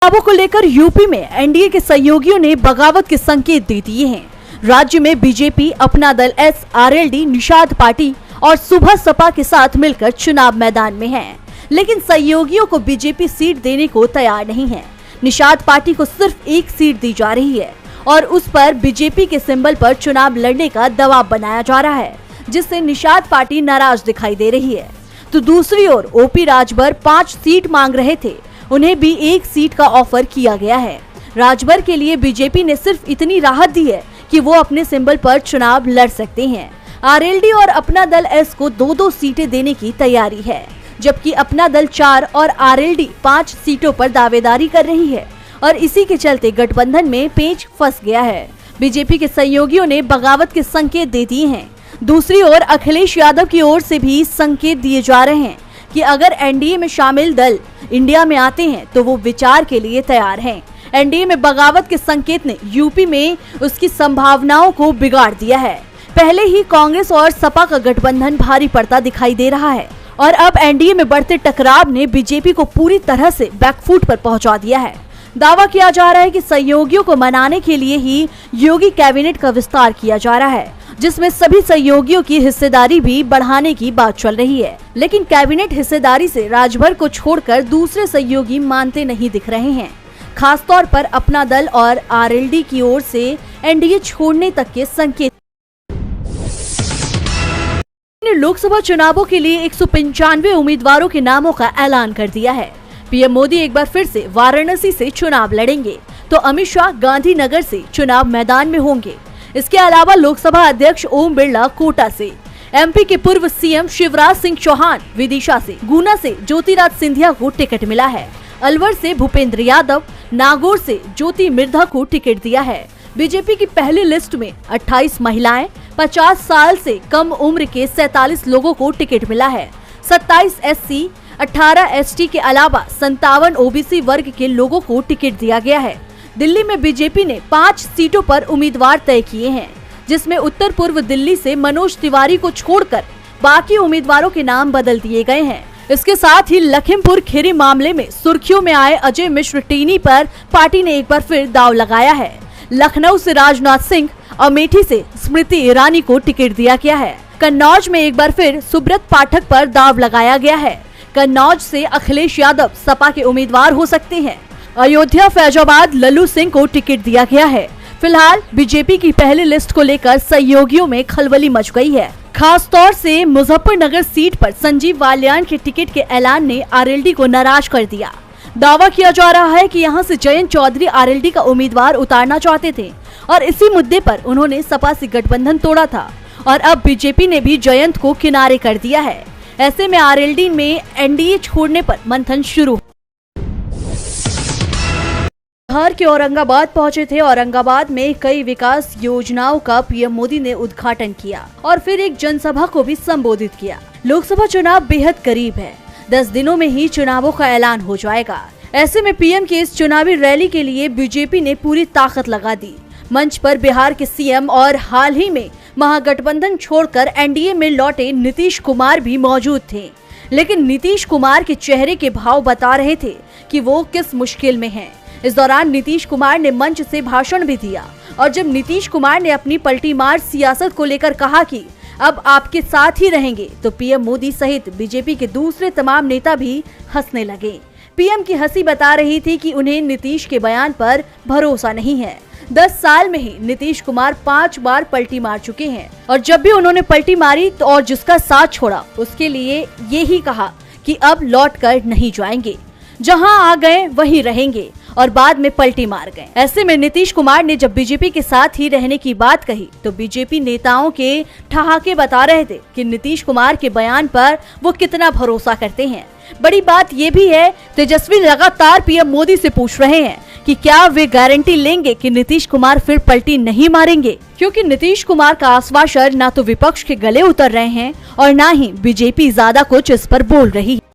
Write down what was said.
चुनावों को लेकर यूपी में एनडीए के सहयोगियों ने बगावत के संकेत दे दिए हैं। राज्य में बीजेपी, अपना दल एस, आरएलडी, निषाद पार्टी और सुबह सपा के साथ मिलकर चुनाव मैदान में है, लेकिन सहयोगियों को बीजेपी सीट देने को तैयार नहीं है। निषाद पार्टी को सिर्फ एक सीट दी जा रही है और उस पर बीजेपी के सिंबल पर चुनाव लड़ने का दबाव बनाया जा रहा है, जिससे निषाद पार्टी नाराज दिखाई दे रही है। तो दूसरी ओर ओपी राजभर 5 सीट मांग रहे थे, उन्हें भी 1 सीट का ऑफर किया गया है। राजभर के लिए बीजेपी ने सिर्फ इतनी राहत दी है कि वो अपने सिंबल पर चुनाव लड़ सकते हैं। आरएलडी और अपना दल एस को 2-2 सीटें देने की तैयारी है, जबकि अपना दल 4 और आरएलडी 5 सीटों पर दावेदारी कर रही है और इसी के चलते गठबंधन में पेच फंस गया है। बीजेपी के सहयोगियों ने बगावत के संकेत दे दिए हैं। दूसरी ओर अखिलेश यादव की ओर से भी संकेत दिए जा रहे हैं कि अगर एनडीए में शामिल दल इंडिया में आते हैं तो वो विचार के लिए तैयार हैं। एनडीए में बगावत के संकेत ने यूपी में उसकी संभावनाओं को बिगाड़ दिया है। पहले ही कांग्रेस और सपा का गठबंधन भारी पड़ता दिखाई दे रहा है और अब एनडीए में बढ़ते टकराव ने बीजेपी को पूरी तरह से बैकफुट पर पहुंचा दिया है। दावा किया जा रहा है कि सहयोगियों को मनाने के लिए ही योगी कैबिनेट का विस्तार किया जा रहा है, जिसमें सभी सहयोगियों की हिस्सेदारी भी बढ़ाने की बात चल रही है। लेकिन कैबिनेट हिस्सेदारी से राजभर को छोड़कर दूसरे सहयोगी मानते नहीं दिख रहे हैं। खासतौर पर अपना दल और आरएलडी की ओर से एनडीए छोड़ने तक के संकेत। लोकसभा चुनावों के लिए 195 उम्मीदवारों के नामों का ऐलान कर दिया है। पीएम मोदी एक बार फिर से वाराणसी से चुनाव लड़ेंगे, तो अमित शाह गांधीनगर से चुनाव मैदान में होंगे। इसके अलावा लोकसभा अध्यक्ष ओम बिरला कोटा से, एमपी के पूर्व सीएम शिवराज सिंह चौहान विदिशा से, गुना से ज्योतिरादित्य सिंधिया को टिकट मिला है। अलवर से भूपेंद्र यादव, नागौर से ज्योति मिर्धा को टिकट दिया है। बीजेपी की पहली लिस्ट में 28 महिलाएं, 50 साल से कम उम्र के 47 लोगों को टिकट मिला है। 27 एससी, 18 एसटी के अलावा 57 ओबीसी वर्ग के लोगों को टिकट दिया गया है। दिल्ली में बीजेपी ने 5 सीटों पर उम्मीदवार तय किए हैं, जिसमें उत्तर पूर्व दिल्ली से मनोज तिवारी को छोड़कर बाकी उम्मीदवारों के नाम बदल दिए गए हैं। इसके साथ ही लखीमपुर खीरी मामले में सुर्खियों में आए अजय मिश्र टीनी पर पार्टी ने एक बार फिर दांव लगाया है। लखनऊ से राजनाथ सिंह, अमेठी से स्मृति ईरानी को टिकट दिया गया है। कन्नौज में एक बार फिर सुब्रत पाठक पर दांव लगाया गया है। कन्नौज से अखिलेश यादव सपा के उम्मीदवार हो सकते हैं। अयोध्या फैजाबाद लल्लू सिंह को टिकट दिया गया है। फिलहाल बीजेपी की पहली लिस्ट को लेकर सहयोगियों में खलबली मच गई है। खास तौर से मुजफ्फरनगर सीट पर संजीव बालियान के टिकट के ऐलान ने आरएलडी को नाराज कर दिया। दावा किया जा रहा है कि यहां से जयंत चौधरी आरएलडी का उम्मीदवार उतारना चाहते थे और इसी मुद्दे पर उन्होंने सपा से गठबंधन तोड़ा था और अब बीजेपी ने भी जयंत को किनारे कर दिया है। ऐसे में आरएलडी में एनडीए छोड़ने पर मंथन शुरू। बिहार के औरंगाबाद पहुंचे थे। औरंगाबाद में कई विकास योजनाओं का पीएम मोदी ने उद्घाटन किया और फिर एक जनसभा को भी संबोधित किया। लोकसभा चुनाव बेहद करीब है, 10 दिनों में ही चुनावों का ऐलान हो जाएगा। ऐसे में पीएम की इस चुनावी रैली के लिए बीजेपी ने पूरी ताकत लगा दी। मंच पर बिहार के सीएम और हाल ही में महागठबंधन छोड़कर एनडीए में लौटे नीतीश कुमार भी मौजूद थे, लेकिन नीतीश कुमार के चेहरे के भाव बता रहे थे कि वो किस मुश्किल में हैं। इस दौरान नीतीश कुमार ने मंच से भाषण भी दिया और जब नीतीश कुमार ने अपनी पलटी मार सियासत को लेकर कहा कि अब आपके साथ ही रहेंगे, तो पीएम मोदी सहित बीजेपी के दूसरे तमाम नेता भी हंसने लगे। पीएम की हंसी बता रही थी कि उन्हें नीतीश के बयान पर भरोसा नहीं है। 10 साल में ही नीतीश कुमार 5 बार पलटी मार चुके हैं और जब भी उन्होंने पलटी मारी तो और जिसका साथ छोड़ा उसके लिए ये ही कहा कि अब लौट कर नहीं जाएंगे, जहां आ गए वहीं रहेंगे और बाद में पलटी मार गए। ऐसे में नीतीश कुमार ने जब बीजेपी के साथ ही रहने की बात कही तो बीजेपी नेताओं के ठहाके बता रहे थे कि नीतीश कुमार के बयान पर वो कितना भरोसा करते हैं। बड़ी बात ये भी है, तेजस्वी लगातार पीएम मोदी से पूछ रहे हैं कि क्या वे गारंटी लेंगे कि नीतीश कुमार फिर पलटी नहीं मारेंगे, क्योंकि नीतीश कुमार का आश्वासन न तो विपक्ष के गले उतर रहे हैं और न ही बीजेपी ज्यादा कुछ इस पर बोल रही है।